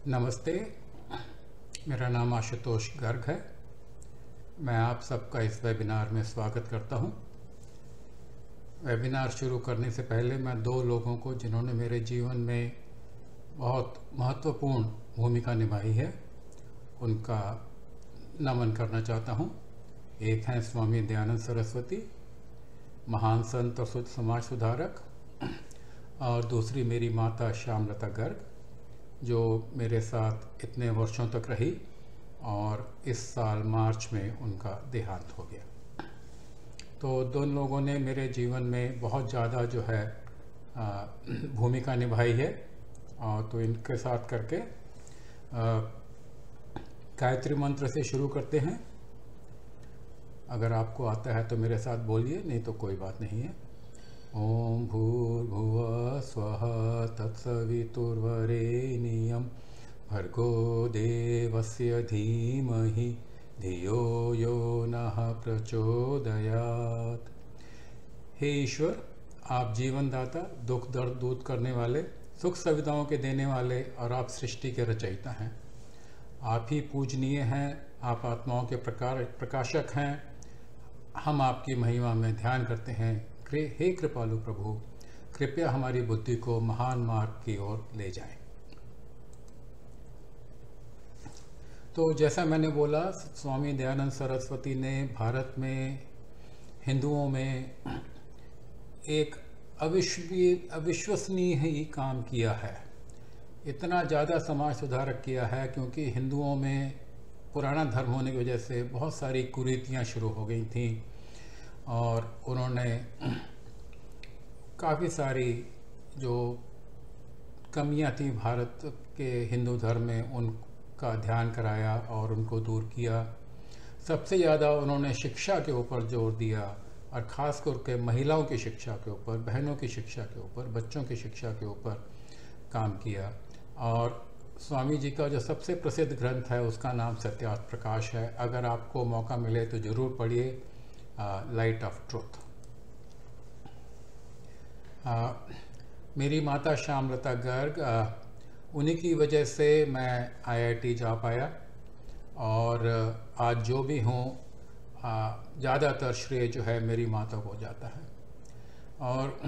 नमस्ते, मेरा नाम आशुतोष गर्ग है। मैं आप सबका इस वेबिनार में स्वागत करता हूं। वेबिनार शुरू करने से पहले मैं दो लोगों को जिन्होंने मेरे जीवन में बहुत महत्वपूर्ण भूमिका निभाई है उनका नमन करना चाहता हूं। एक हैं स्वामी दयानंद सरस्वती, महान संत और समाज सुधारक, और दूसरी मेरी माता श्यामलता गर्ग जो मेरे साथ इतने वर्षों तक रही और इस साल मार्च में उनका देहांत हो गया। तो दोनों लोगों ने मेरे जीवन में बहुत ज़्यादा जो है भूमिका निभाई है। और तो इनके साथ करके गायत्री मंत्र से शुरू करते हैं। अगर आपको आता है तो मेरे साथ बोलिए, नहीं तो कोई बात नहीं है। ओम भूर्भुवः स्वः तत्सवितुर्वरेण्यं भर्गो देवस्य धीमहि धियो यो नः प्रचोदयात्। हे ईश्वर, आप जीवनदाता, दुख दर्द दूर करने वाले, सुख सुविधाओं के देने वाले और आप सृष्टि के रचयिता हैं। आप ही पूजनीय हैं, आप आत्माओं के प्रकाशक हैं। हम आपकी महिमा में ध्यान करते हैं। हे कृपालु प्रभु, कृपया हमारी बुद्धि को महान मार्ग की ओर ले जाएं। तो जैसा मैंने बोला, स्वामी दयानंद सरस्वती ने भारत में हिंदुओं में एक अविश्वसनीय ही काम किया है। इतना ज़्यादा समाज सुधारक किया है क्योंकि हिंदुओं में पुराना धर्म होने की वजह से बहुत सारी कुरीतियाँ शुरू हो गई थीं और उन्होंने काफ़ी सारी जो कमियां थी भारत के हिंदू धर्म में उनका ध्यान कराया और उनको दूर किया। सबसे ज़्यादा उन्होंने शिक्षा के ऊपर जोर दिया और ख़ास करके महिलाओं की शिक्षा के ऊपर, बहनों की शिक्षा के ऊपर, बच्चों की शिक्षा के ऊपर काम किया। और स्वामी जी का जो सबसे प्रसिद्ध ग्रंथ है उसका नाम सत्यार्थ प्रकाश है। अगर आपको मौका मिले तो ज़रूर पढ़िए, लाइट ऑफ ट्रुथ। मेरी माता श्यामलता गर्ग, उन्हीं की वजह से मैं आईआईटी जा पाया और आज जो भी हूँ ज़्यादातर श्रेय जो है मेरी माता को जाता है। और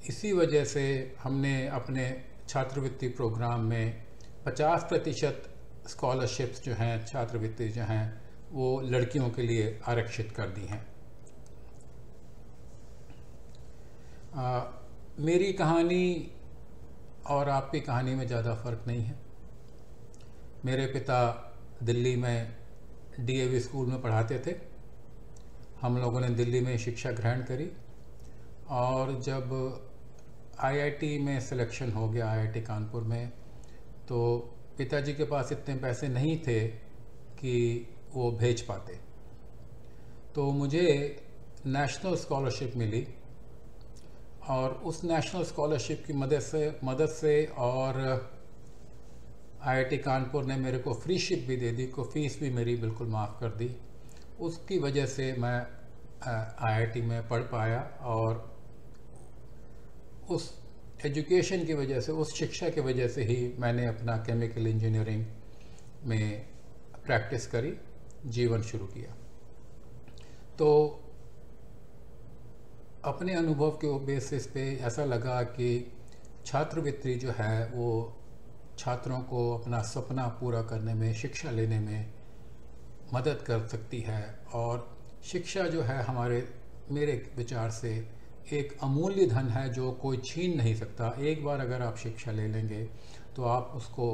इसी वजह से हमने अपने छात्रवृत्ति प्रोग्राम में 50% स्कॉलरशिप्स जो हैं, छात्रवृत्ति जो हैं, वो लड़कियों के लिए आरक्षित कर दी हैं। मेरी कहानी और आपकी कहानी में ज़्यादा फ़र्क नहीं है। मेरे पिता दिल्ली में डीएवी स्कूल में पढ़ाते थे। हम लोगों ने दिल्ली में शिक्षा ग्रहण करी और जब आईआईटी में सिलेक्शन हो गया, आईआईटी कानपुर में, तो पिताजी के पास इतने पैसे नहीं थे कि वो भेज पाते। तो मुझे नेशनल स्कॉलरशिप मिली और उस नेशनल स्कॉलरशिप की मदद से और आईआईटी कानपुर ने मेरे को फ्रीशिप भी दे दी, को फीस भी मेरी बिल्कुल माफ़ कर दी। उसकी वजह से मैं आईआईटी में पढ़ पाया और उस एजुकेशन की वजह से, उस शिक्षा की वजह से ही मैंने अपना केमिकल इंजीनियरिंग में प्रैक्टिस करी, जीवन शुरू किया। तो अपने अनुभव के बेसिस पे ऐसा लगा कि छात्रवृत्ति जो है वो छात्रों को अपना सपना पूरा करने में, शिक्षा लेने में मदद कर सकती है। और शिक्षा जो है मेरे विचार से एक अमूल्य धन है जो कोई छीन नहीं सकता। एक बार अगर आप शिक्षा ले लेंगे तो आप उसको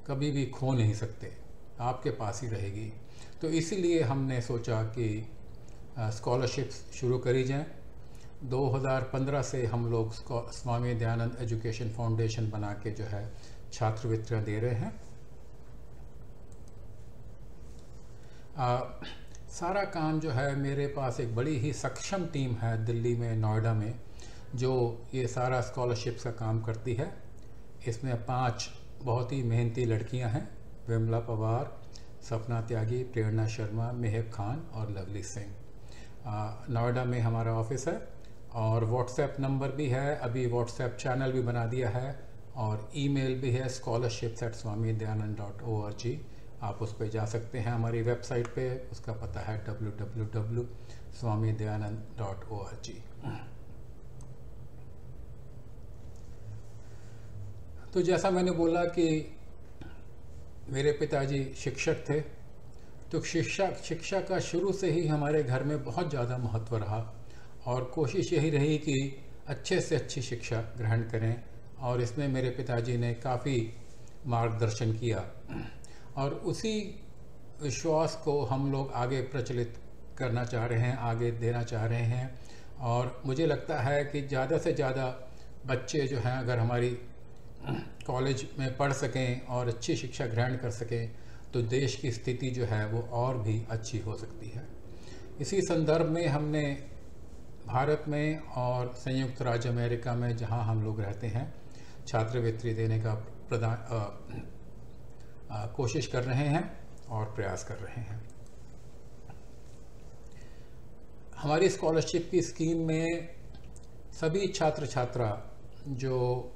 कभी भी खो नहीं सकते, आपके पास ही रहेगी। तो इसीलिए हमने सोचा कि स्कॉलरशिप्स शुरू करी जाएं। 2015 से हम लोग स्वामी दयानंद एजुकेशन फाउंडेशन बना के जो है छात्रवृत्तियाँ दे रहे हैं। सारा काम जो है, मेरे पास एक बड़ी ही सक्षम टीम है दिल्ली में, नोएडा में, जो ये सारा स्कॉलरशिप्स का काम करती है। इसमें 5 बहुत ही मेहनती लड़कियां हैं, विमला पवार, सपना त्यागी, प्रेरणा शर्मा, मेहक खान और लवली सिंह। नोएडा में हमारा ऑफिस है और व्हाट्सएप नंबर भी है। अभी व्हाट्सएप चैनल भी बना दिया है और ईमेल भी है scholarships@swamidayanand.org। आप उस पर जा सकते हैं, हमारी वेबसाइट पे। उसका पता है www.swamidayanand.org। तो जैसा मैंने बोला कि मेरे पिताजी शिक्षक थे, तो शिक्षा का शुरू से ही हमारे घर में बहुत ज़्यादा महत्व रहा और कोशिश यही रही कि अच्छे से अच्छी शिक्षा ग्रहण करें, और इसमें मेरे पिताजी ने काफ़ी मार्गदर्शन किया और उसी विश्वास को हम लोग आगे प्रचलित करना चाह रहे हैं, आगे देना चाह रहे हैं। और मुझे लगता है कि ज़्यादा से ज़्यादा बच्चे जो हैं अगर हमारी कॉलेज में पढ़ सकें और अच्छी शिक्षा ग्रहण कर सकें तो देश की स्थिति जो है वो और भी अच्छी हो सकती है। इसी संदर्भ में हमने भारत में और संयुक्त राज्य अमेरिका में जहां हम लोग रहते हैं छात्रवृत्ति देने का कोशिश कर रहे हैं और प्रयास कर रहे हैं। हमारी स्कॉलरशिप की स्कीम में सभी छात्र छात्रा जो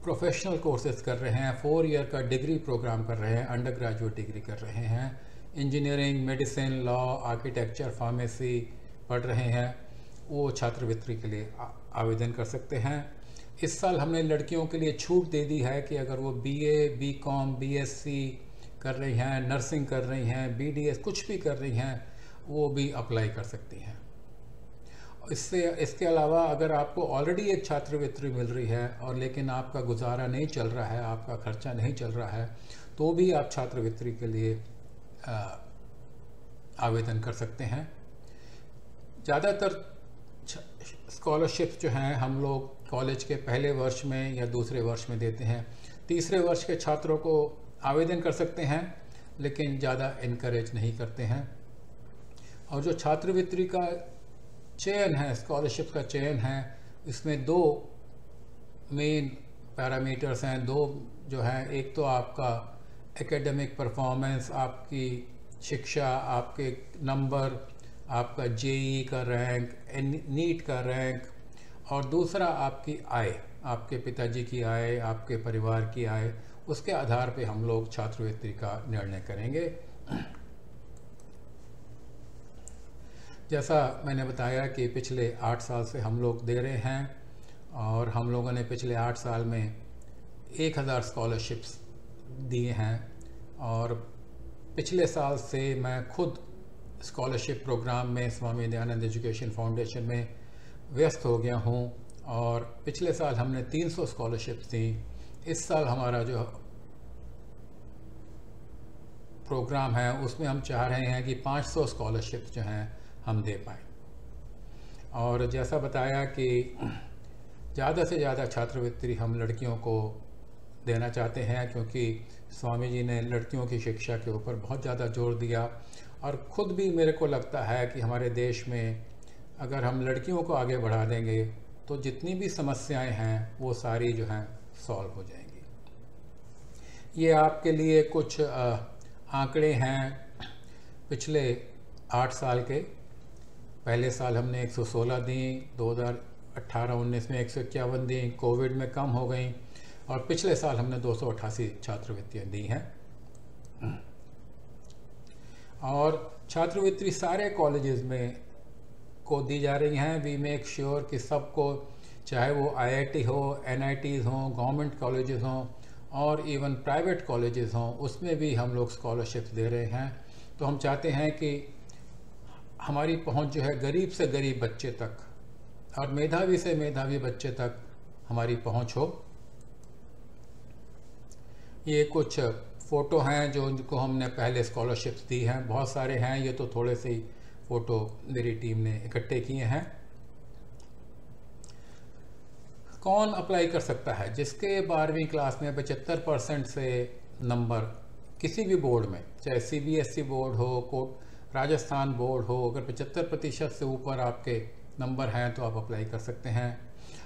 प्रोफेशनल कोर्सेज कर रहे हैं, 4 ईयर का डिग्री प्रोग्राम कर रहे हैं, अंडर ग्रेजुएट डिग्री कर रहे हैं, engineering, medicine, law, architecture, pharmacy पढ़ रहे हैं, वो छात्रवृत्ति के लिए आवेदन कर सकते हैं। इस साल हमने लड़कियों के लिए छूट दे दी है कि अगर वो BA, BCom, BSc कर रही हैं, नर्सिंग कर रही हैं, BDS कुछ भी कर रही हैं, वो भी अप्लाई कर सकती हैं। इसके अलावा अगर आपको ऑलरेडी एक छात्रवृत्ति मिल रही है और लेकिन आपका गुजारा नहीं चल रहा है, आपका खर्चा नहीं चल रहा है, तो भी आप छात्रवृत्ति के लिए आवेदन कर सकते हैं। ज़्यादातर स्कॉलरशिप जो हैं हम लोग कॉलेज के पहले वर्ष में या दूसरे वर्ष में देते हैं। तीसरे वर्ष के छात्रों को आवेदन कर सकते हैं लेकिन ज़्यादा इनकरेज नहीं करते हैं। और जो छात्रवृत्ति का चयन है, स्कॉलरशिप का चयन है, इसमें 2 मेन पैरामीटर्स हैं, 2 जो हैं। एक तो आपका एकेडमिक परफॉर्मेंस, आपकी शिक्षा, आपके नंबर, आपका JEE का रैंक, नीट का रैंक, और दूसरा आपकी आय, आपके पिताजी की आय, आपके परिवार की आय। उसके आधार पे हम लोग छात्रवृत्ति का निर्णय करेंगे। जैसा मैंने बताया कि पिछले 8 साल से हम लोग दे रहे हैं और हम लोगों ने पिछले 8 साल में 1000 स्कॉलरशिप्स दिए हैं। और पिछले साल से मैं खुद स्कॉलरशिप प्रोग्राम में स्वामी दयानंद एजुकेशन फाउंडेशन में व्यस्त हो गया हूं और पिछले साल हमने 300 स्कॉलरशिप्स दी। इस साल हमारा जो प्रोग्राम है उसमें हम चाह रहे हैं कि 500 स्कॉलरशिप्स जो हैं हम दे पाएँ। और जैसा बताया कि ज़्यादा से ज़्यादा छात्रवृत्ति हम लड़कियों को देना चाहते हैं क्योंकि स्वामी जी ने लड़कियों की शिक्षा के ऊपर बहुत ज़्यादा जोर दिया। और ख़ुद भी मेरे को लगता है कि हमारे देश में अगर हम लड़कियों को आगे बढ़ा देंगे तो जितनी भी समस्याएं हैं वो सारी जो हैं सॉल्व हो जाएंगी। ये आपके लिए कुछ आंकड़े हैं पिछले 8 साल के। पहले साल हमने 116 दी, 2018-19 में 151 दी, कोविड में कम हो गई, और पिछले साल हमने 288 छात्रवृत्तियाँ दी हैं। और छात्रवृत्ति सारे कॉलेजेस में को दी जा रही हैं। वी मेक श्योर कि सबको, चाहे वो IIT हो, NITs हों, गवर्नमेंट कॉलेजेस हों और इवन प्राइवेट कॉलेजेस हों, उसमें भी हम लोग स्कॉलरशिप्स दे रहे हैं। तो हम चाहते हैं कि हमारी पहुंच जो है गरीब से गरीब बच्चे तक और मेधावी से मेधावी बच्चे तक हमारी पहुंच हो। ये कुछ फ़ोटो हैं जो उनको हमने पहले स्कॉलरशिप्स दी हैं, बहुत सारे हैं, ये तो थोड़े से ही फ़ोटो मेरी टीम ने इकट्ठे किए हैं। कौन अप्लाई कर सकता है? जिसके 12वीं क्लास में 75% से नंबर किसी भी बोर्ड में, चाहे CBSE बोर्ड हो, राजस्थान बोर्ड हो, अगर 75% से ऊपर आपके नंबर हैं तो आप अप्लाई कर सकते हैं।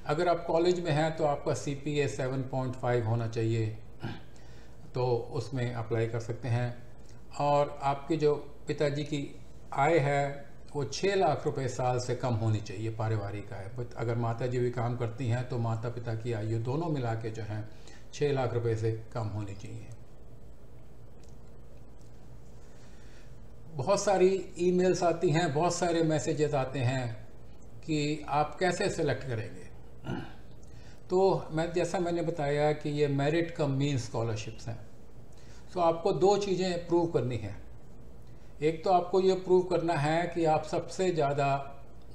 अगर आप कॉलेज में हैं तो आपका CPA 7.5 होना चाहिए, तो उसमें अप्लाई कर सकते हैं। और आपकी जो पिताजी की आय है वो 6 लाख रुपए साल से कम होनी चाहिए, पारिवारिक आय। अगर माता जी भी काम करती हैं तो माता पिता की आयु दोनों मिला के जो है 6 लाख रुपए से कम होनी चाहिए। बहुत सारी ईमेल्स आती हैं, बहुत सारे मैसेजेस आते हैं कि आप कैसे सेलेक्ट करेंगे। तो जैसा मैंने बताया कि ये मेरिट कम मीन स्कॉलरशिप्स हैं। तो आपको 2 चीज़ें प्रूव करनी है। एक तो आपको ये प्रूव करना है कि आप सबसे ज़्यादा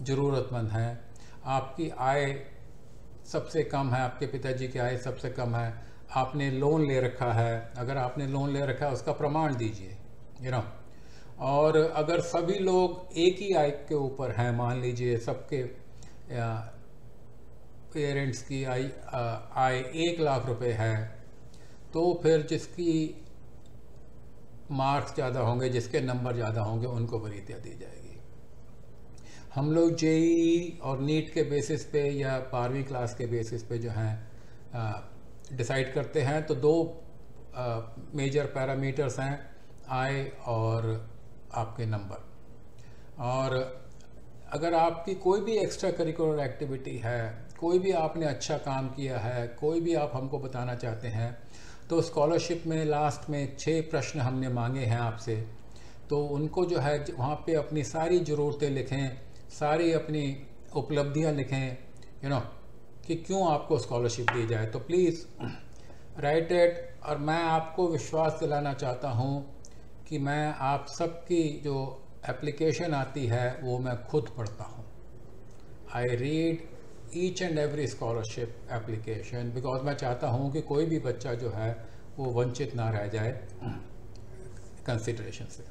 ज़रूरतमंद हैं, आपकी आय सबसे कम है, आपके पिताजी की आय सबसे कम है, आपने लोन ले रखा है। अगर आपने लोन ले रखा है उसका प्रमाण दीजिए, और अगर सभी लोग एक ही आय के ऊपर हैं, मान लीजिए सबके पेरेंट्स की आय 1 लाख रुपए है, तो फिर जिसकी मार्क्स ज़्यादा होंगे, जिसके नंबर ज़्यादा होंगे, उनको वरीयता दी जाएगी। हम लोग जेईई और नीट के बेसिस पे या 12वीं क्लास के बेसिस पे जो हैं डिसाइड करते हैं। तो 2 मेजर पैरामीटर्स हैं, आय और आपके नंबर। और अगर आपकी कोई भी एक्स्ट्रा करिकुलर एक्टिविटी है, कोई भी आपने अच्छा काम किया है, कोई भी आप हमको बताना चाहते हैं, तो स्कॉलरशिप में लास्ट में 6 प्रश्न हमने मांगे हैं आपसे। तो उनको जो है वहाँ पे अपनी सारी ज़रूरतें लिखें, सारी अपनी उपलब्धियाँ लिखें, कि क्यों आपको स्कॉलरशिप दी जाए। तो प्लीज़ राइट इट। और मैं आपको विश्वास दिलाना चाहता हूँ कि मैं आप सबकी जो एप्लीकेशन आती है वो मैं खुद पढ़ता हूँ। I read each and every scholarship application, because मैं चाहता हूँ कि कोई भी बच्चा जो है वो वंचित ना रह जाए कंसिडरेशन से।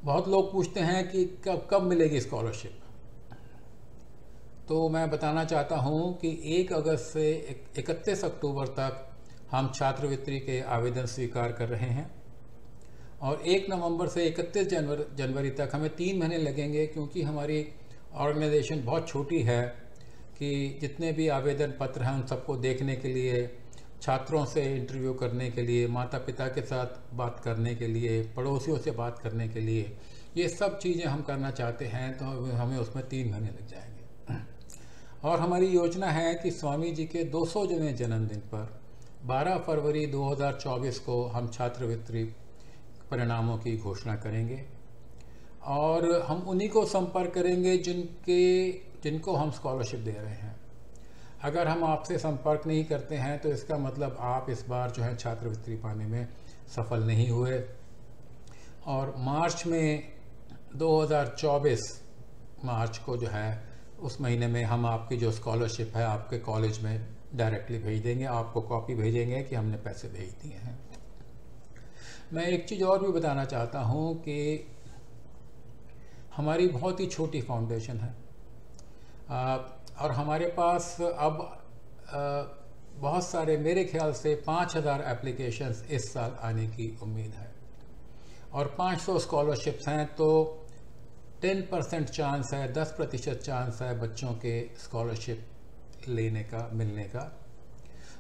बहुत लोग पूछते हैं कि कब मिलेगी स्कॉलरशिप। तो मैं बताना चाहता हूँ कि 1 अगस्त से 31 अक्टूबर तक हम छात्रवृत्ति के आवेदन स्वीकार कर रहे हैं, और 1 नवंबर से 31 जनवरी तक हमें 3 महीने लगेंगे, क्योंकि हमारी ऑर्गेनाइजेशन बहुत छोटी है कि जितने भी आवेदन पत्र हैं उन सबको देखने के लिए, छात्रों से इंटरव्यू करने के लिए, माता पिता के साथ बात करने के लिए, पड़ोसियों से बात करने के लिए, ये सब चीज़ें हम करना चाहते हैं। तो हमें उसमें 3 महीने लग जाएंगे। और हमारी योजना है कि स्वामी जी के 200वें जन्मदिन पर 12 फरवरी 2024 को हम छात्रवृत्ति परिणामों की घोषणा करेंगे, और हम उन्हीं को संपर्क करेंगे जिनको हम स्कॉलरशिप दे रहे हैं। अगर हम आपसे संपर्क नहीं करते हैं तो इसका मतलब आप इस बार जो है छात्रवृत्ति पाने में सफल नहीं हुए। और मार्च में 2024 मार्च को जो है उस महीने में हम आपकी जो स्कॉलरशिप है आपके कॉलेज में डायरेक्टली भेज देंगे, आपको कॉपी भेजेंगे कि हमने पैसे भेज दिए हैं। मैं एक चीज़ और भी बताना चाहता हूँ कि हमारी बहुत ही छोटी फाउंडेशन है, और हमारे पास अब बहुत सारे, मेरे ख्याल से 5000 एप्लीकेशंस इस साल आने की उम्मीद है, और 500 स्कॉलरशिप्स हैं। तो 10% चांस है, 10% चांस है बच्चों के स्कॉलरशिप लेने का, मिलने का।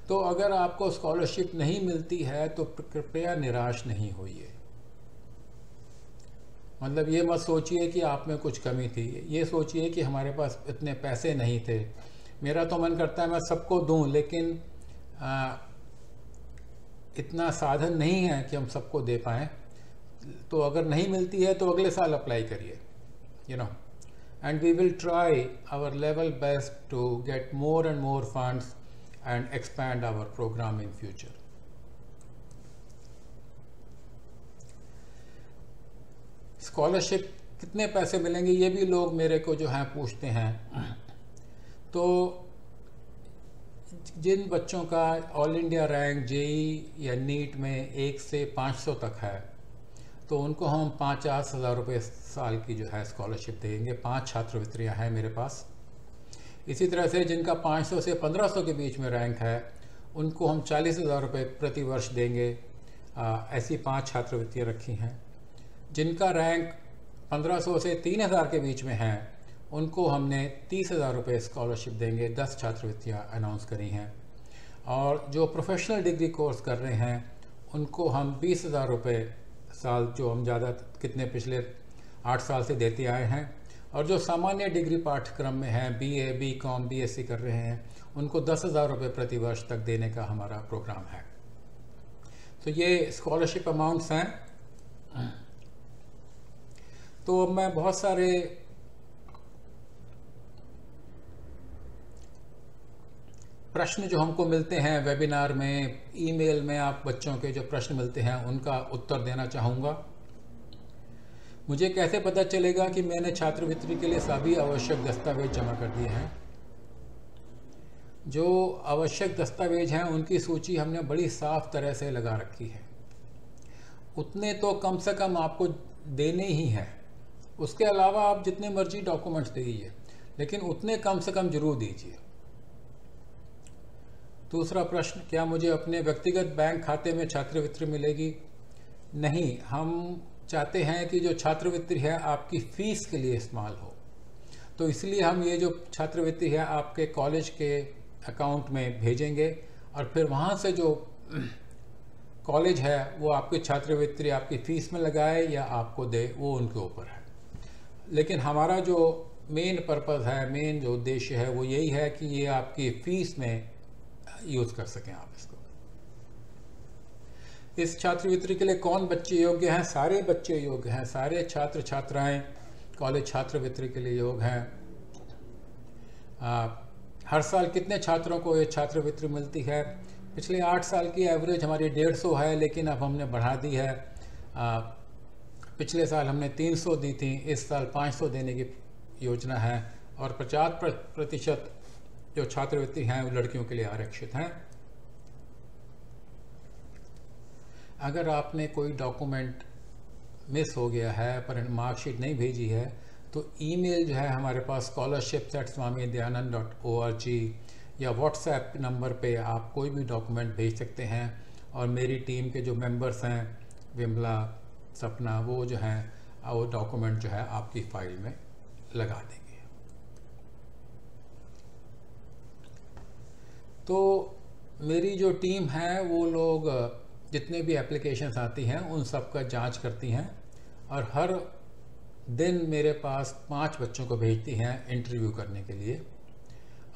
तो अगर आपको स्कॉलरशिप नहीं मिलती है तो कृपया निराश नहीं होइए। मतलब ये मत सोचिए कि आप में कुछ कमी थी, ये सोचिए कि हमारे पास इतने पैसे नहीं थे। मेरा तो मन करता है मैं सबको दूं, लेकिन इतना साधन नहीं है कि हम सबको दे पाएँ। तो अगर नहीं मिलती है तो अगले साल अप्लाई करिए, and we will try our level best to get more and more funds and expand our program in future. Scholarship कितने पैसे मिलेंगे ये भी लोग मेरे को जो है पूछते हैं। तो जिन बच्चों का ऑल इंडिया रैंक जेईई या नीट में 1 से 500 तक है, तो उनको हम 50,000 रुपये साल की जो है स्कॉलरशिप देंगे। 5 छात्रवृत्तियाँ हैं मेरे पास। इसी तरह से जिनका 500 से 1500 के बीच में रैंक है उनको हम 40,000 रुपये प्रति वर्ष देंगे। ऐसी 5 छात्रवृत्तियाँ रखी हैं। जिनका रैंक 1500 से 3000 के बीच में है उनको हमने 30,000 रुपये स्कॉलरशिप देंगे। 10 छात्रवृत्तियाँ अनाउंस करी हैं। और जो प्रोफेशनल डिग्री कोर्स कर रहे हैं उनको हम 20,000 रुपये साल, जो हम ज़्यादा कितने पिछले 8 साल से देते आए हैं। और जो सामान्य डिग्री पाठ्यक्रम में हैं, BA, BCom, BSc कर रहे हैं, उनको 10,000 रुपये प्रति वर्ष तक देने का हमारा प्रोग्राम है। तो ये स्कॉलरशिप अमाउंट्स हैं। तो मैं बहुत सारे प्रश्न जो हमको मिलते हैं वेबिनार में, ईमेल में, आप बच्चों के जो प्रश्न मिलते हैं उनका उत्तर देना चाहूँगा। मुझे कैसे पता चलेगा कि मैंने छात्रवृत्ति के लिए सभी आवश्यक दस्तावेज जमा कर दिए हैं? जो आवश्यक दस्तावेज हैं उनकी सूची हमने बड़ी साफ तरह से लगा रखी है। उतने तो कम से कम आपको देने ही हैं। उसके अलावा आप जितने मर्जी डॉक्यूमेंट्स दे दीजिए, लेकिन उतने कम से कम जरूर दीजिए। दूसरा प्रश्न, क्या मुझे अपने व्यक्तिगत बैंक खाते में छात्रवृत्ति मिलेगी? नहीं, हम चाहते हैं कि जो छात्रवृत्ति है आपकी फीस के लिए इस्तेमाल हो, तो इसलिए हम ये जो छात्रवृत्ति है आपके कॉलेज के अकाउंट में भेजेंगे और फिर वहाँ से जो कॉलेज है वो आपकी छात्रवृत्ति आपकी फीस में लगाए या आपको दे, वो उनके ऊपर है। लेकिन हमारा जो मेन पर्पज़ है, मेन जो उद्देश्य है वो यही है कि ये आपकी फीस में यूज़ कर सकें आप इसको। इस छात्रवृत्ति के लिए कौन बच्चे योग्य हैं? सारे बच्चे योग्य हैं, सारे छात्र छात्राएं कॉलेज छात्रवृत्ति के लिए योग्य हैं। हर साल कितने छात्रों को ये छात्रवृत्ति मिलती है? पिछले 8 साल की एवरेज हमारी 150 है, लेकिन अब हमने बढ़ा दी है। पिछले साल हमने 300 दी थी, इस साल 500 देने की योजना है और 50% जो छात्रवृत्ति हैं वो लड़कियों के लिए आरक्षित हैं। अगर आपने कोई डॉक्यूमेंट मिस हो गया है पर मार्कशीट नहीं भेजी है तो ईमेल जो है हमारे पास scholarship@swamidayanand.org या व्हाट्सएप नंबर पे आप कोई भी डॉक्यूमेंट भेज सकते हैं और मेरी टीम के जो मेंबर्स हैं, विमला, सपना, वो जो हैं वो डॉक्यूमेंट जो है आपकी फाइल में लगा देंगे। तो मेरी जो टीम है वो लोग जितने भी एप्लीकेशंस आती हैं उन सब का जांच करती हैं और हर दिन मेरे पास 5 बच्चों को भेजती हैं इंटरव्यू करने के लिए।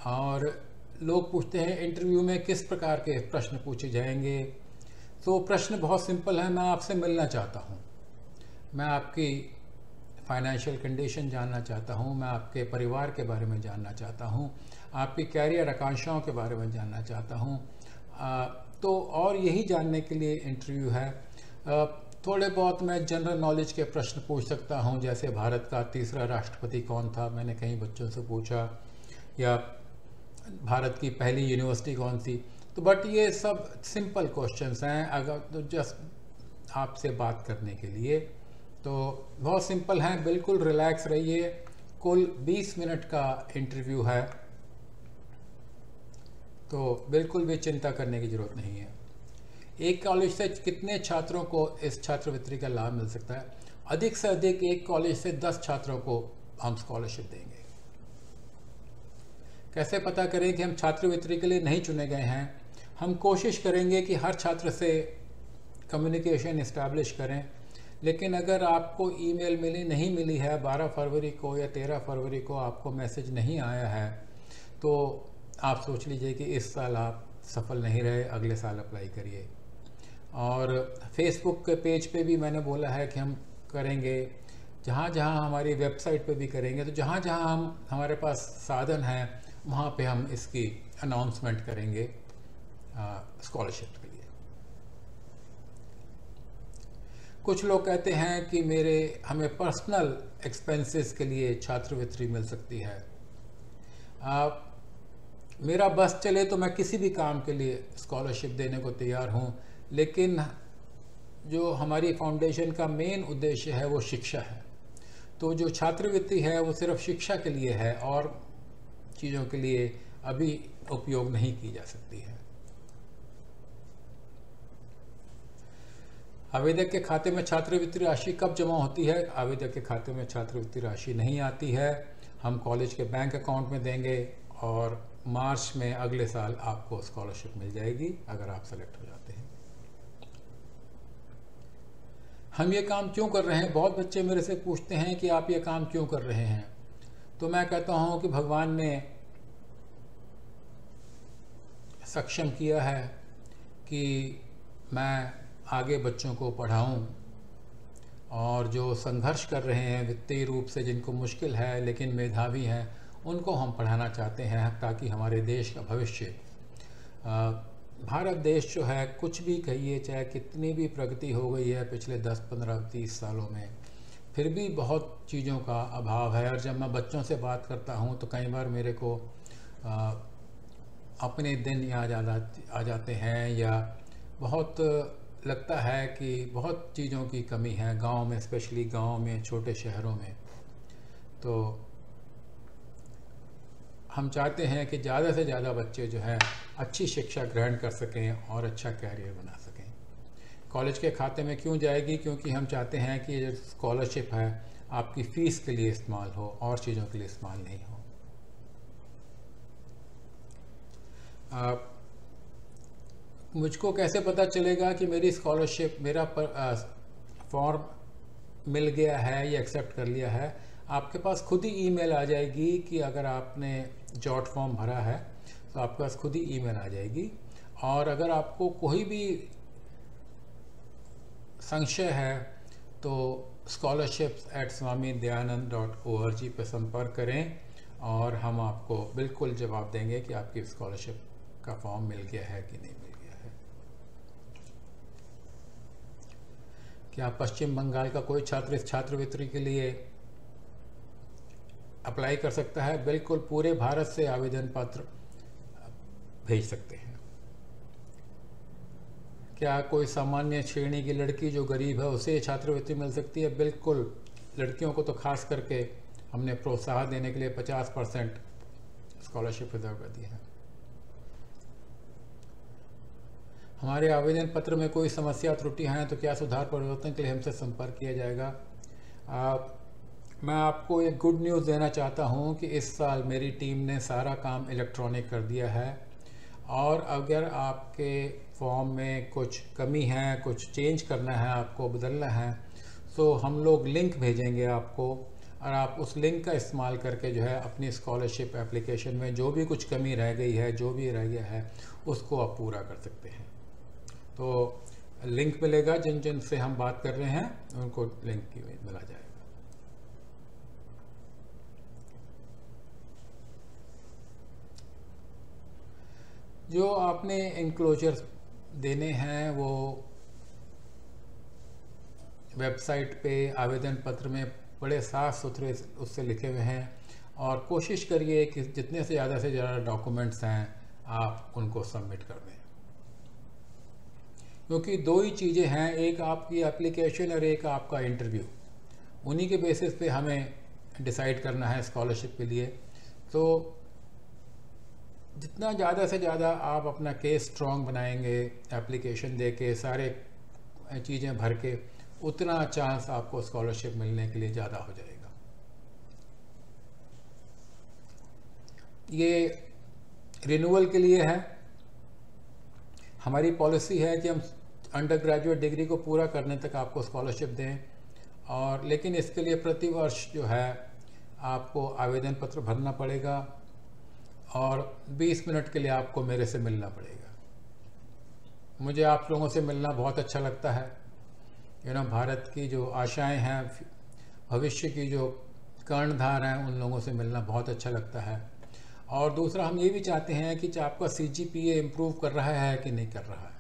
और लोग पूछते हैं इंटरव्यू में किस प्रकार के प्रश्न पूछे जाएंगे। तो प्रश्न बहुत सिंपल है, मैं आपसे मिलना चाहता हूँ, मैं आपकी फाइनेंशियल कंडीशन जानना चाहता हूँ, मैं आपके परिवार के बारे में जानना चाहता हूँ, आपकी कैरियर आकांक्षाओं के बारे में जानना चाहता हूँ। तो और यही जानने के लिए इंटरव्यू है। थोड़े बहुत मैं जनरल नॉलेज के प्रश्न पूछ सकता हूँ, जैसे भारत का तीसरा राष्ट्रपति कौन था, मैंने कई बच्चों से पूछा, या भारत की पहली यूनिवर्सिटी कौन सी। तो बट ये सब सिंपल क्वेश्चंस हैं, अगर तो जस्ट आपसे बात करने के लिए, तो बहुत सिंपल हैं, बिल्कुल रिलैक्स रहिए। कुल 20 मिनट का इंटरव्यू है, तो बिल्कुल भी चिंता करने की ज़रूरत नहीं है। एक कॉलेज से कितने छात्रों को इस छात्रवृत्ति का लाभ मिल सकता है? अधिक से अधिक एक कॉलेज से 10 छात्रों को हम स्कॉलरशिप देंगे। कैसे पता करें कि हम छात्रवृत्ति के लिए नहीं चुने गए हैं? हम कोशिश करेंगे कि हर छात्र से कम्युनिकेशन इस्टेब्लिश करें, लेकिन अगर आपको ईमेल नहीं मिली है, 12 फरवरी को या 13 फरवरी को आपको मैसेज नहीं आया है, तो आप सोच लीजिए कि इस साल आप सफल नहीं रहे, अगले साल अप्लाई करिए। और फेसबुक के पेज पे भी मैंने बोला है कि हम करेंगे, जहाँ जहाँ हमारी वेबसाइट पे भी करेंगे, तो जहाँ जहाँ हमारे पास साधन हैं वहाँ पे हम इसकी अनाउंसमेंट करेंगे स्कॉलरशिप के लिए। कुछ लोग कहते हैं कि हमें पर्सनल एक्सपेंसेस के लिए छात्रवृत्ति मिल सकती है। मेरा बस चले तो मैं किसी भी काम के लिए स्कॉलरशिप देने को तैयार हूँ, लेकिन जो हमारी फाउंडेशन का मेन उद्देश्य है वो शिक्षा है। तो जो छात्रवृत्ति है वो सिर्फ शिक्षा के लिए है और चीज़ों के लिए अभी उपयोग नहीं की जा सकती है। आवेदक के खाते में छात्रवृत्ति राशि कब जमा होती है? आवेदक के खाते में छात्रवृत्ति राशि नहीं आती है, हम कॉलेज के बैंक अकाउंट में देंगे और मार्च में अगले साल आपको स्कॉलरशिप मिल जाएगी अगर आप सेलेक्ट हो जाते हैं। हम ये काम क्यों कर रहे हैं? बहुत बच्चे मेरे से पूछते हैं कि आप ये काम क्यों कर रहे हैं। तो मैं कहता हूँ कि भगवान ने सक्षम किया है कि मैं आगे बच्चों को पढ़ाऊँ, और जो संघर्ष कर रहे हैं वित्तीय रूप से, जिनको मुश्किल है लेकिन मेधावी हैं, उनको हम पढ़ाना चाहते हैं ताकि हमारे देश का भविष्य, भारत देश जो है, कुछ भी कहिए, चाहे कितनी भी प्रगति हो गई है पिछले 10, 15, 30 सालों में, फिर भी बहुत चीज़ों का अभाव है। और जब मैं बच्चों से बात करता हूँ तो कई बार मेरे को अपने दिन याद आ जाते हैं, या बहुत लगता है कि बहुत चीज़ों की कमी है गांव में, स्पेशली गांव में, छोटे शहरों में। तो हम चाहते हैं कि ज़्यादा से ज़्यादा बच्चे जो है अच्छी शिक्षा ग्रहण कर सकें और अच्छा कैरियर बना सकें। कॉलेज के खाते में क्यों जाएगी? क्योंकि हम चाहते हैं कि ये स्कॉलरशिप है आपकी फ़ीस के लिए इस्तेमाल हो और चीज़ों के लिए इस्तेमाल नहीं हो। मुझको कैसे पता चलेगा कि मेरी स्कॉलरशिप, मेरा फॉर्म मिल गया है या एक्सेप्ट कर लिया है? आपके पास खुद ही ईमेल आ जाएगी कि अगर आपने जॉट फॉर्म भरा है तो आपके पास खुद ही ईमेल आ जाएगी। और अगर आपको कोई भी संशय है तो scholarships@swamidayanand.org पर संपर्क करें और हम आपको बिल्कुल जवाब देंगे कि आपकी स्कॉलरशिप का फॉर्म मिल गया है कि नहीं मिल गया है। क्या पश्चिम बंगाल का कोई छात्र इस छात्रवृत्ति के लिए अप्लाई कर सकता है? बिल्कुल, पूरे भारत से आवेदन पत्र भेज सकते हैं। क्या कोई सामान्य श्रेणी की लड़की जो गरीब है उसे छात्रवृत्ति मिल सकती है? बिल्कुल, लड़कियों को तो खास करके हमने प्रोत्साहन देने के लिए 50% स्कॉलरशिप रिजर्व कर दी है। हमारे आवेदन पत्र में कोई समस्या त्रुटियां हैं तो क्या सुधार परिवर्तन के लिए हमसे संपर्क किया जाएगा? मैं आपको एक गुड न्यूज़ देना चाहता हूं कि इस साल मेरी टीम ने सारा काम इलेक्ट्रॉनिक कर दिया है, और अगर आपके फॉर्म में कुछ कमी है, कुछ चेंज करना है, आपको बदलना है, तो हम लोग लिंक भेजेंगे आपको, और आप उस लिंक का इस्तेमाल करके जो है अपनी स्कॉलरशिप एप्लीकेशन में जो भी कुछ कमी रह गई है, जो भी रह गया है, उसको आप पूरा कर सकते हैं। तो लिंक मिलेगा, जिन जिन से हम बात कर रहे हैं उनको लिंक की मिला जाएगा। जो आपने इंक्लोजर देने हैं वो वेबसाइट पे आवेदन पत्र में बड़े साफ सुथरे उससे लिखे हुए हैं, और कोशिश करिए कि जितने से ज़्यादा डॉक्यूमेंट्स हैं आप उनको सबमिट कर दें, क्योंकि दो ही चीज़ें हैं, एक आपकी एप्लीकेशन और एक आपका इंटरव्यू। उन्हीं के बेसिस पे हमें डिसाइड करना है स्कॉलरशिप के लिए। तो जितना ज़्यादा से ज़्यादा आप अपना केस स्ट्रॉन्ग बनाएंगे, एप्लीकेशन दे के सारे चीज़ें भर के, उतना चांस आपको स्कॉलरशिप मिलने के लिए ज़्यादा हो जाएगा। ये रिन्यूअल के लिए है। हमारी पॉलिसी है कि हम अंडर ग्रेजुएट डिग्री को पूरा करने तक आपको स्कॉलरशिप दें, और लेकिन इसके लिए प्रति वर्ष जो है आपको आवेदन पत्र भरना पड़ेगा, और 20 मिनट के लिए आपको मेरे से मिलना पड़ेगा। मुझे आप लोगों से मिलना बहुत अच्छा लगता है। भारत की जो आशाएं हैं, भविष्य की जो कर्णधार हैं, उन लोगों से मिलना बहुत अच्छा लगता है। और दूसरा, हम ये भी चाहते हैं कि आपका CGPA इम्प्रूव कर रहा है कि नहीं कर रहा है।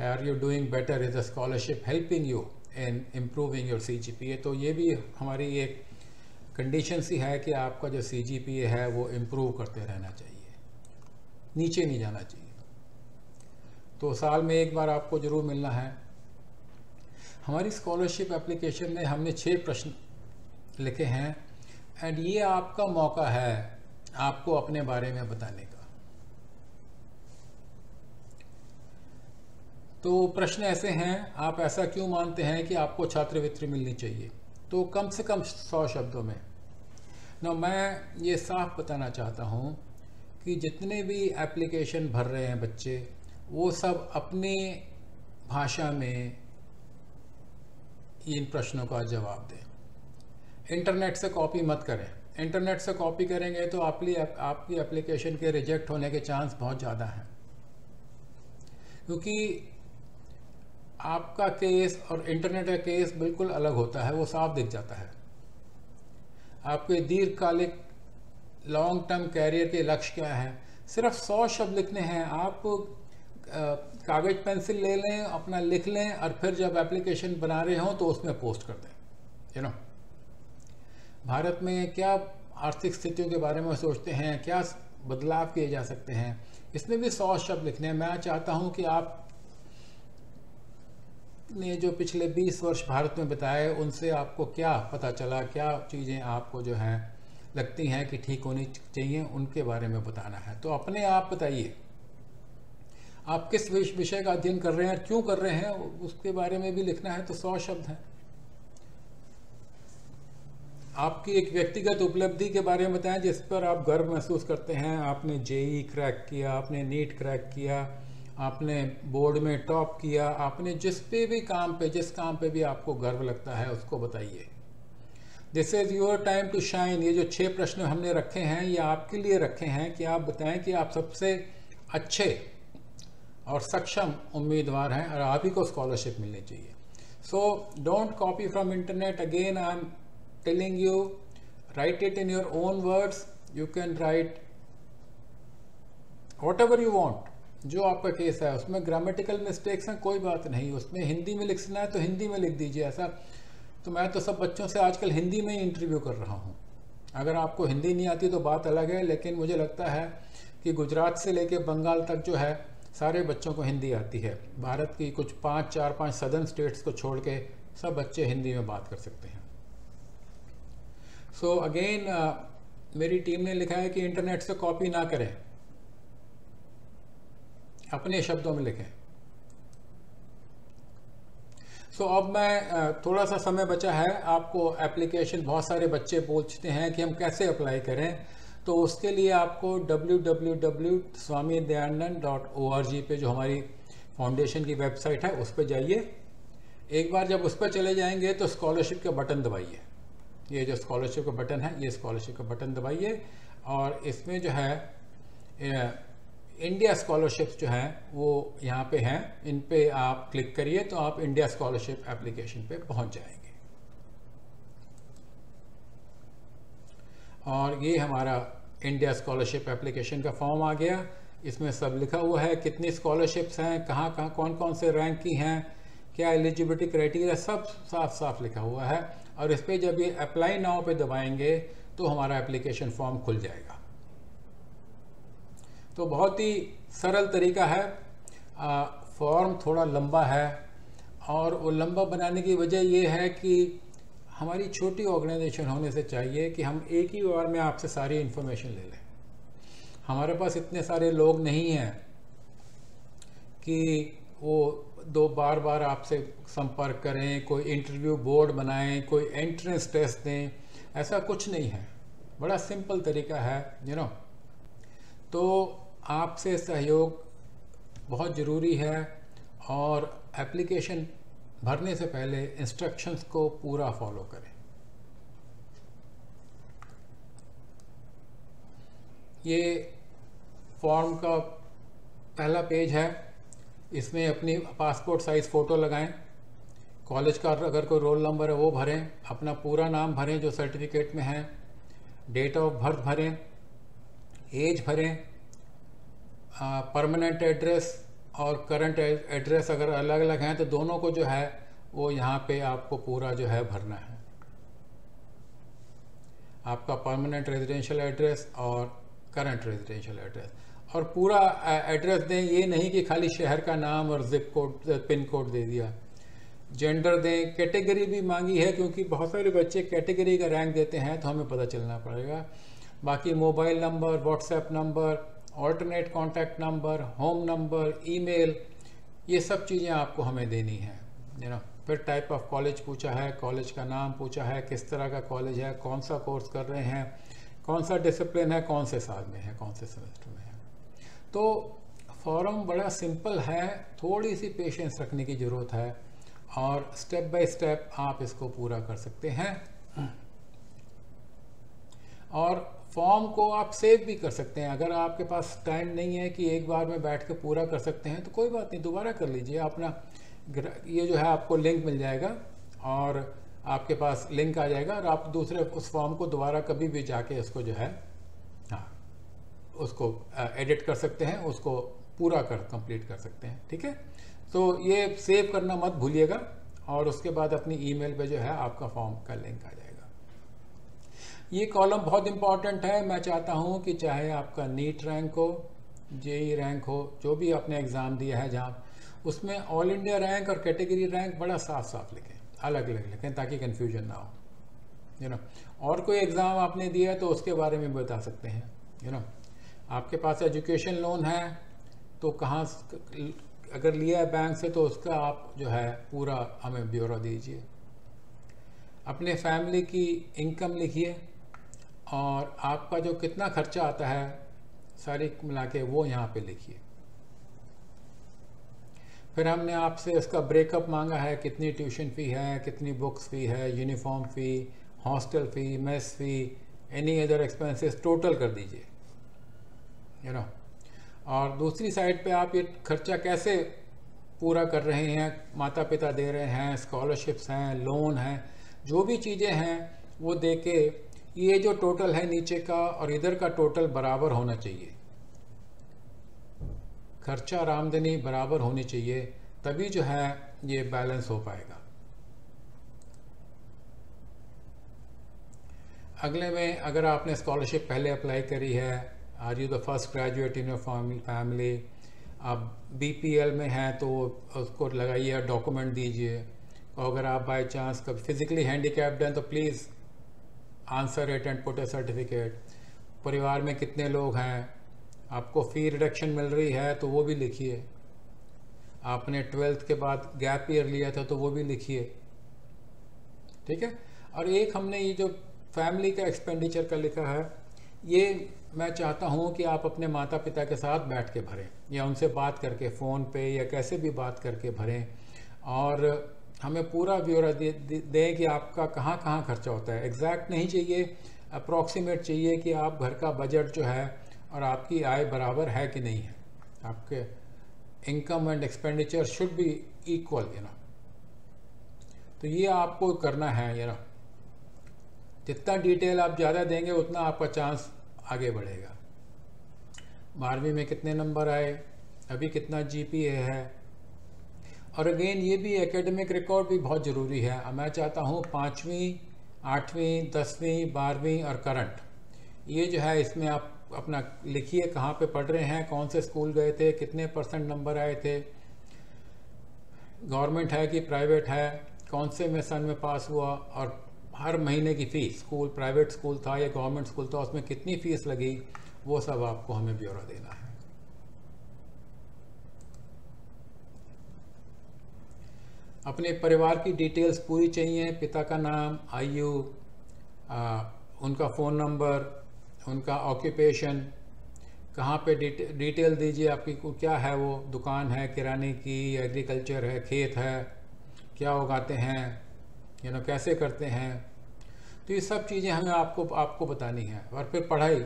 Are you doing better? Is the scholarship helping you in improving your CGPA? तो ये भी हमारी एक कंडीशन सी है कि आपका जो CGPA है वो इम्प्रूव करते रहना चाहिए, नीचे नहीं जाना चाहिए। तो साल में एक बार आपको ज़रूर मिलना है। हमारी स्कॉलरशिप एप्लीकेशन में हमने 6 प्रश्न लिखे हैं, एंड ये आपका मौका है आपको अपने बारे में बताने का। तो प्रश्न ऐसे हैं, आप ऐसा क्यों मानते हैं कि आपको छात्रवृत्ति मिलनी चाहिए? तो कम से कम 100 शब्दों में ना, मैं ये साफ बताना चाहता हूँ कि जितने भी एप्लीकेशन भर रहे हैं बच्चे, वो सब अपनी भाषा में इन प्रश्नों का जवाब दें। इंटरनेट से कॉपी मत करें। इंटरनेट से कॉपी करेंगे तो आपकी एप्लीकेशन के रिजेक्ट होने के चांस बहुत ज़्यादा हैं, क्योंकि आपका केस और इंटरनेट का केस बिल्कुल अलग होता है, वो साफ दिख जाता है। आपके दीर्घकालिक लॉन्ग टर्म कैरियर के लक्ष्य क्या है? सिर्फ 100 शब्द लिखने हैं। आप कागज पेंसिल ले लें, अपना लिख लें, और फिर जब एप्लीकेशन बना रहे हों तो उसमें पोस्ट कर दें। भारत में क्या आर्थिक स्थितियों के बारे में सोचते हैं, क्या बदलाव किए जा सकते हैं, इसमें भी 100 शब्द लिखने हैं। मैं चाहता हूं कि आप ने जो पिछले 20 वर्ष भारत में बिताए, उनसे आपको क्या पता चला, क्या चीज़ें आपको जो हैं लगती हैं कि ठीक होनी चाहिए, उनके बारे में बताना है। तो अपने आप बताइए, आप किस विषय का अध्ययन कर रहे हैं, क्यों कर रहे हैं, उसके बारे में भी लिखना है। तो 100 शब्द हैं। आपकी एक व्यक्तिगत उपलब्धि के बारे में बताएं जिस पर आप गर्व महसूस करते हैं। आपने जेईई क्रैक किया, आपने नीट क्रैक किया, आपने बोर्ड में टॉप किया, आपने जिस काम पे भी आपको गर्व लगता है उसको बताइए। This is your time to shine. ये जो 6 प्रश्न हमने रखे हैं, ये आपके लिए रखे हैं कि आप बताएं कि आप सबसे अच्छे और सक्षम उम्मीदवार हैं और आप ही को स्कॉलरशिप मिलनी चाहिए। So don't copy from internet. Again I am telling you, right it in your own words. You can write what ever you want. जो आपका केस है उसमें ग्रामेटिकल मिस्टेक्स हैं, कोई बात नहीं। उसमें हिंदी में लिखना है तो हिंदी में लिख दीजिए। ऐसा तो मैं तो सब बच्चों से आजकल हिंदी में ही इंटरव्यू कर रहा हूँ। अगर आपको हिंदी नहीं आती तो बात अलग है, लेकिन मुझे लगता है कि गुजरात से लेकर बंगाल तक जो है सारे बच्चों को हिंदी आती है। भारत की कुछ 4-5 सदर्न स्टेट्स को छोड़ के सब बच्चे हिंदी में बात कर सकते हैं। सो अगेन मेरी टीम ने लिखा है कि इंटरनेट से कॉपी ना करें, अपने शब्दों में लिखें। सो अब मैं थोड़ा सा समय बचा है। आपको एप्लीकेशन, बहुत सारे बच्चे पूछते हैं कि हम कैसे अप्लाई करें, तो उसके लिए आपको www.swamidayanand.org पे जो हमारी फाउंडेशन की वेबसाइट है उस पर जाइए। एक बार जब उस पर चले जाएंगे तो स्कॉलरशिप का बटन दबाइए। ये जो स्कॉलरशिप का बटन है, ये स्कॉलरशिप का बटन दबाइए, और इसमें जो है इंडिया स्कॉलरशिप्स जो हैं वो यहाँ पे हैं, इन पे आप क्लिक करिए तो आप इंडिया स्कॉलरशिप एप्लीकेशन पे पहुँच जाएंगे। और ये हमारा इंडिया स्कॉलरशिप एप्लीकेशन का फॉर्म आ गया। इसमें सब लिखा हुआ है, कितनी स्कॉलरशिप्स हैं, कहाँ कौन कौन से रैंक की हैं, क्या एलिजिबिलिटी क्राइटेरिया, सब साफ साफ लिखा हुआ है। और इस पर जब ये अप्लाई नाउ पे दबाएंगे तो हमारा एप्लीकेशन फॉर्म खुल जाएगा। तो बहुत ही सरल तरीका है। फॉर्म थोड़ा लंबा है, और वो लंबा बनाने की वजह ये है कि हमारी छोटी ऑर्गेनाइजेशन होने से चाहिए कि हम एक ही बार में आपसे सारी इन्फॉर्मेशन ले लें। हमारे पास इतने सारे लोग नहीं हैं कि वो बार बार आपसे संपर्क करें, कोई इंटरव्यू बोर्ड बनाएं, कोई एंट्रेंस टेस्ट दें, ऐसा कुछ नहीं है। बड़ा सिंपल तरीका है, तो आपसे सहयोग बहुत ज़रूरी है। और एप्लीकेशन भरने से पहले इंस्ट्रक्शंस को पूरा फॉलो करें। ये फॉर्म का पहला पेज है। इसमें अपनी पासपोर्ट साइज़ फ़ोटो लगाएं, कॉलेज का अगर कोई रोल नंबर है वो भरें, अपना पूरा नाम भरें जो सर्टिफिकेट में है, डेट ऑफ बर्थ भरें, एज भरें, परमानेंट एड्रेस और करंट एड्रेस अगर अलग अलग हैं तो दोनों को जो है वो यहाँ पे आपको पूरा जो है भरना है। आपका परमानेंट रेजिडेंशियल एड्रेस और करंट रेजिडेंशियल एड्रेस, और पूरा एड्रेस दें। ये नहीं कि खाली शहर का नाम और जिप कोड, पिन कोड दे दिया। जेंडर दें, कैटेगरी भी मांगी है क्योंकि बहुत सारे बच्चे कैटेगरी का रैंक देते हैं तो हमें पता चलना पड़ेगा। बाकी mobile number, WhatsApp number, alternate contact number, home number, email, ये सब चीज़ें आपको हमें देनी है। फिर टाइप ऑफ कॉलेज पूछा है, कॉलेज का नाम पूछा है, किस तरह का कॉलेज है, कौन सा कोर्स कर रहे हैं, कौन सा डिसिप्लिन है, कौन से साल में है, कौन से सेमेस्टर में है। तो फॉर्म बड़ा सिंपल है, थोड़ी सी पेशेंस रखने की ज़रूरत है और स्टेप बाय स्टेप आप इसको पूरा कर सकते हैं। और फॉर्म को आप सेव भी कर सकते हैं। अगर आपके पास टाइम नहीं है कि एक बार में बैठ के पूरा कर सकते हैं तो कोई बात नहीं, दोबारा कर लीजिए। अपना ये जो है आपको लिंक मिल जाएगा और आपके पास लिंक आ जाएगा और आप दूसरे उस फॉर्म को दोबारा कभी भी जाके उसको जो है उसको एडिट कर सकते हैं, उसको पूरा कंप्लीट कर सकते हैं। ठीक है, तो ये सेव करना मत भूलिएगा और उसके बाद अपनी ईमेल पे जो है आपका फॉर्म का लिंक आ जाएगा। ये कॉलम बहुत इंपॉर्टेंट है। मैं चाहता हूँ कि चाहे आपका नीट रैंक हो, जेई रैंक हो, जो भी आपने एग्ज़ाम दिया है जहाँ, उसमें ऑल इंडिया रैंक और कैटेगरी रैंक बड़ा साफ साफ लिखें, अलग अलग लिखें ताकि कन्फ्यूजन ना हो। और कोई एग्ज़ाम आपने दिया है तो उसके बारे में बता सकते हैं। आपके पास एजुकेशन लोन है तो कहाँ, अगर लिया है बैंक से तो उसका आप जो है पूरा हमें ब्यौरा दीजिए। अपने फैमिली की इनकम लिखिए और आपका जो कितना खर्चा आता है सारी मिला के वो यहाँ पे लिखिए। फिर हमने आपसे इसका ब्रेकअप मांगा है, कितनी ट्यूशन फ़ी है, कितनी बुक्स फ़ी है, यूनिफॉर्म फ़ी, हॉस्टल फ़ी, मेस फ़ी, एनी अदर एक्सपेंसेस टोटल कर दीजिए। और दूसरी साइड पे आप ये खर्चा कैसे पूरा कर रहे हैं, माता पिता दे रहे हैं, स्कॉलरशिप्स हैं, लोन हैं, जो भी चीज़ें हैं वो दे के ये जो टोटल है नीचे का और इधर का टोटल बराबर होना चाहिए। खर्चा और आमदनी बराबर होनी चाहिए, तभी जो है ये बैलेंस हो पाएगा। अगले में अगर आपने स्कॉलरशिप पहले अप्लाई करी है, are you the first graduate in your family, आप बीपीएल में हैं तो उसको लगाइए, डॉक्यूमेंट दीजिए। और अगर आप बाय चांस कभी फिजिकली हैंडीकैप्ड हैं तो please answer it and put A certificate. परिवार में कितने लोग हैं, आपको फ़ी रिडक्शन मिल रही है तो वो भी लिखिए। आपने 12th के बाद गैप ईयर लिया था तो वो भी लिखिए। ठीक है, और एक हमने ये जो फैमिली का एक्सपेंडिचर का लिखा है, ये मैं चाहता हूँ कि आप अपने माता पिता के साथ बैठ के भरें या उनसे बात करके फ़ोन पे या कैसे भी बात करके भरें और हमें पूरा ब्यौरा दें कि आपका कहाँ कहाँ खर्चा होता है। एग्जैक्ट नहीं चाहिए, अप्रॉक्सीमेट चाहिए कि आप घर का बजट जो है और आपकी आय बराबर है कि नहीं है। आपके income and expenditure should be equal, तो ये आपको करना है। जितना डिटेल आप ज़्यादा देंगे उतना आपका चांस आगे बढ़ेगा। 12वीं में कितने नंबर आए, अभी कितना जीपीए है, और अगेन ये भी एकेडमिक रिकॉर्ड भी बहुत ज़रूरी है। मैं चाहता हूँ 5वीं, 8वीं, 10वीं, 12वीं और करंट, ये जो है इसमें आप अपना लिखिए कहाँ पे पढ़ रहे हैं, कौन से स्कूल गए थे, कितने % नंबर आए थे, गवर्नमेंट है कि प्राइवेट है, कौन से में सन में पास हुआ, और हर महीने की फ़ीस, स्कूल प्राइवेट स्कूल था या गवर्नमेंट स्कूल था उसमें कितनी फ़ीस लगी, वो सब आपको हमें ब्यौरा देना है। अपने परिवार की डिटेल्स पूरी चाहिए, पिता का नाम, आयु, उनका फ़ोन नंबर, उनका ऑक्यूपेशन, कहाँ पे डिटेल दीजिए आपकी क्या है, वो दुकान है किराने की, एग्रीकल्चर है, खेत है, क्या उगाते हैं, कैसे करते हैं। तो ये सब चीज़ें हमें आपको बतानी है। और फिर पढ़ाई,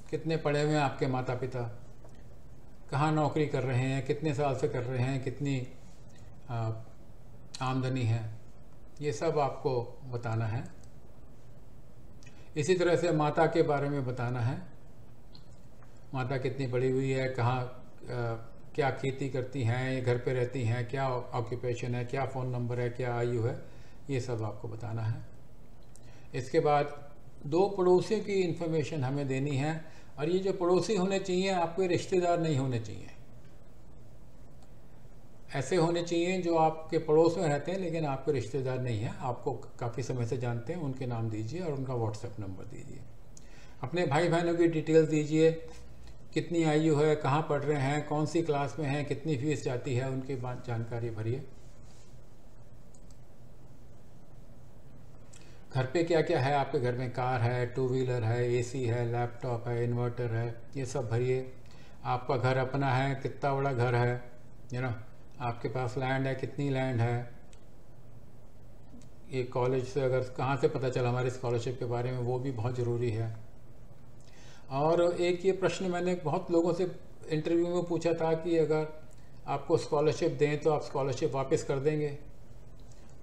कितने पढ़े हुए हैं आपके माता पिता, कहाँ नौकरी कर रहे हैं, कितने साल से कर रहे हैं, कितनी आमदनी है, ये सब आपको बताना है। इसी तरह से माता के बारे में बताना है, माता कितनी पढ़ी हुई है, कहाँ क्या खेती करती हैं, घर पे रहती हैं, क्या ऑक्यूपेशन है, क्या फ़ोन नंबर है, क्या आयु है, ये सब आपको बताना है। इसके बाद 2 पड़ोसियों की इन्फॉर्मेशन हमें देनी है, और ये जो पड़ोसी होने चाहिए आपके रिश्तेदार नहीं होने चाहिए। ऐसे होने चाहिए जो आपके पड़ोस में रहते हैं लेकिन आपके रिश्तेदार नहीं हैं, आपको काफ़ी समय से जानते हैं, उनके नाम दीजिए और उनका व्हाट्सएप नंबर दीजिए। अपने भाई बहनों की डिटेल्स दीजिए, कितनी आयु है, कहाँ पढ़ रहे हैं, कौन सी क्लास में हैं, कितनी फीस जाती है, उनकी जानकारी भरिए। घर पे क्या क्या है, आपके घर में कार है, 2 व्हीलर है, एसी है, लैपटॉप है, इन्वर्टर है, ये सब भरिए। आपका घर अपना है, कितना बड़ा घर है, आपके पास लैंड है, कितनी लैंड है, ये कॉलेज से अगर कहाँ से पता चला हमारी स्कॉलरशिप के बारे में, वो भी बहुत ज़रूरी है। और एक ये प्रश्न मैंने बहुत लोगों से इंटरव्यू में पूछा था कि अगर आपको स्कॉलरशिप दें तो आप स्कॉलरशिप वापस कर देंगे।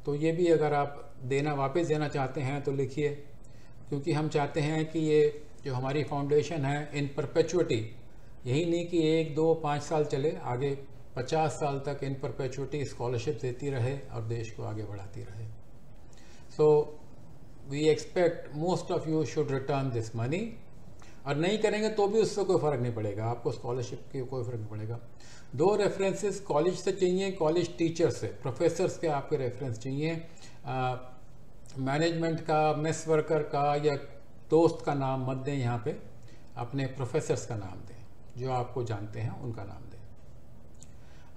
तो ये भी अगर आप वापस देना चाहते हैं तो लिखिए, क्योंकि हम चाहते हैं कि ये जो हमारी फाउंडेशन है इन परपेचुइटी, यही नहीं कि 1, 2, 5 साल चले, आगे 50 साल तक इन परपेचुइटी स्कॉलरशिप देती रहे और देश को आगे बढ़ाती रहे। So we expect most of you should return this money, और नहीं करेंगे तो भी उससे कोई फ़र्क नहीं पड़ेगा, आपको स्कॉलरशिप की कोई फ़र्क नहीं पड़ेगा। 2 रेफरेंसेस कॉलेज से चाहिए, कॉलेज टीचर से, प्रोफेसर्स के आपके रेफरेंस चाहिए। मैनेजमेंट का, मेस वर्कर का या दोस्त का नाम मत दें यहाँ पे, अपने प्रोफेसर्स का नाम दें, जो आपको जानते हैं उनका नाम दें।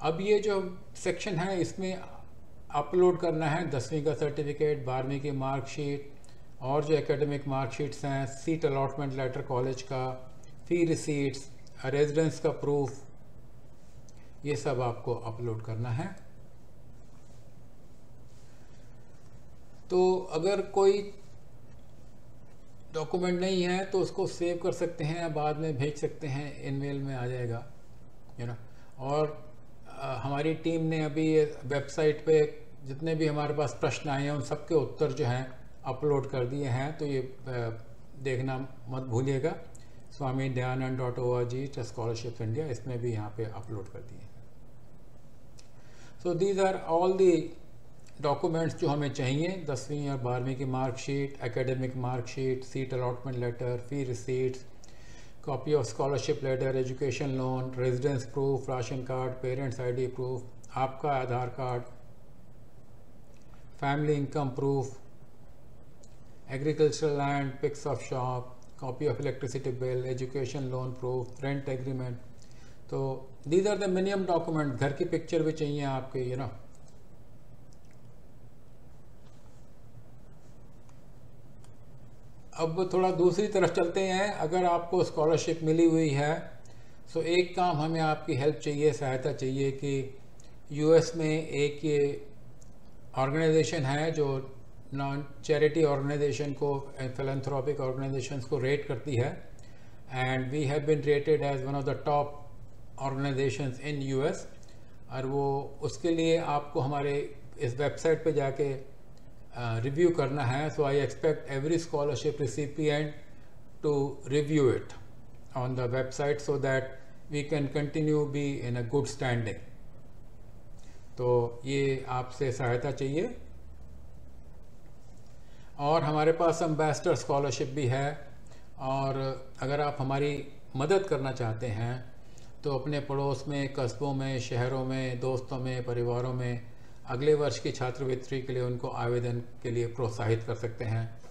अब ये जो सेक्शन है इसमें अपलोड करना है 10वीं का सर्टिफिकेट, 12वीं की मार्कशीट और जो एकेडमिक मार्कशीट्स हैं, सीट अलॉटमेंट लेटर कॉलेज का, फी रिसीट्स, रेजिडेंस का प्रूफ, ये सब आपको अपलोड करना है। तो अगर कोई डॉक्यूमेंट नहीं है तो उसको सेव कर सकते हैं, बाद में भेज सकते हैं, ईमेल में आ जाएगा, यू नो। और हमारी टीम ने अभी वेबसाइट पे जितने भी हमारे पास प्रश्न आए हैं उन सबके उत्तर जो हैं अपलोड कर दिए हैं, तो ये देखना मत भूलिएगा। swamidayanand.org स्कॉलरशिप इंडिया, इसमें भी यहाँ पे अपलोड कर दिए। So these are all the documents जो हमें चाहिए, 10वीं और 12वीं की marksheet, academic marksheet, seat allotment letter, fee receipts, copy of scholarship letter, education loan, residence proof, ration card, parents ID proof, आपका Aadhaar card, family income proof, agricultural land, pics of shop, copy of electricity bill, education loan proof, rent agreement. तो these are the minimum document. घर की picture भी चाहिए आपके, you know. अब थोड़ा दूसरी तरफ चलते हैं। अगर आपको स्कॉलरशिप मिली हुई है तो एक काम हमें आपकी हेल्प चाहिए, सहायता चाहिए कि यूएस में एक ये ऑर्गेनाइजेशन है जो नॉन चैरिटी ऑर्गेनाइजेशन को, फिलैंथ्रोपिक ऑर्गेनाइजेशंस को रेट करती है, and we have been rated as one of the top organisations in US. और वो उसके लिए आपको हमारे इस वेबसाइट पे जाके रिव्यू करना है। So I expect every scholarship recipient to review it on the website so that we can continue be in a good standing. तो ये आपसे सहायता चाहिए। और हमारे पास एम्बेसडर स्कॉलरशिप भी है, और अगर आप हमारी मदद करना चाहते हैं तो अपने पड़ोस में, कस्बों में, शहरों में, दोस्तों में, परिवारों में अगले वर्ष की छात्रवृत्ति के लिए उनको आवेदन के लिए प्रोत्साहित कर सकते हैं।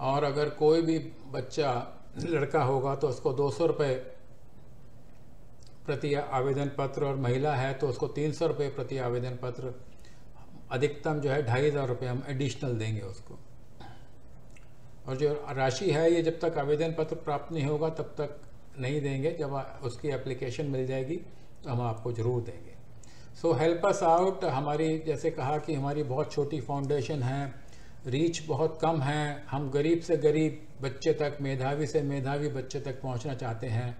और अगर कोई भी बच्चा लड़का होगा तो उसको 200 रुपये प्रति आवेदन पत्र, और महिला है तो उसको 300 रुपये प्रति आवेदन पत्र, अधिकतम जो है 2500 रुपये हम एडिशनल देंगे उसको। और जो राशि है ये जब तक आवेदन पत्र प्राप्त नहीं होगा तब तक नहीं देंगे, जब उसकी एप्लीकेशन मिल जाएगी तो हम आपको ज़रूर देंगे। So help us out. हमारी, जैसे कहा कि हमारी बहुत छोटी फाउंडेशन है, रीच बहुत कम है, हम गरीब से गरीब बच्चे तक, मेधावी से मेधावी बच्चे तक पहुंचना चाहते हैं।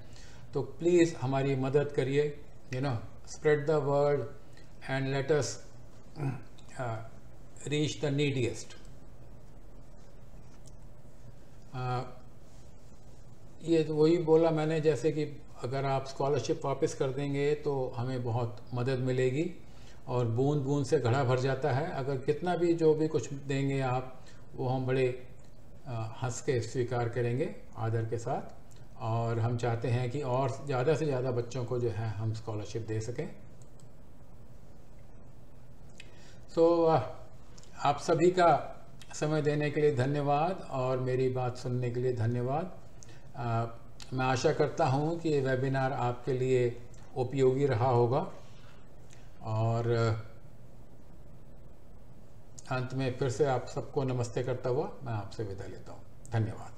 तो प्लीज़ हमारी मदद करिए, you know, spread the word and let us reach the neediest. ये तो वही बोला मैंने, जैसे कि अगर आप स्कॉलरशिप वापस कर देंगे तो हमें बहुत मदद मिलेगी, और बूंद बूंद से घड़ा भर जाता है। अगर कितना भी जो भी कुछ देंगे आप, वो हम बड़े हंस के स्वीकार करेंगे, आदर के साथ। और हम चाहते हैं कि और ज़्यादा से ज़्यादा बच्चों को जो है हम स्कॉलरशिप दे सकें। तो आप सभी का समय देने के लिए धन्यवाद, और मेरी बात सुनने के लिए धन्यवाद। मैं आशा करता हूँ कि ये वेबिनार आपके लिए उपयोगी रहा होगा। और अंत में फिर से आप सबको नमस्ते करता हुआ मैं आपसे विदा लेता हूँ। धन्यवाद।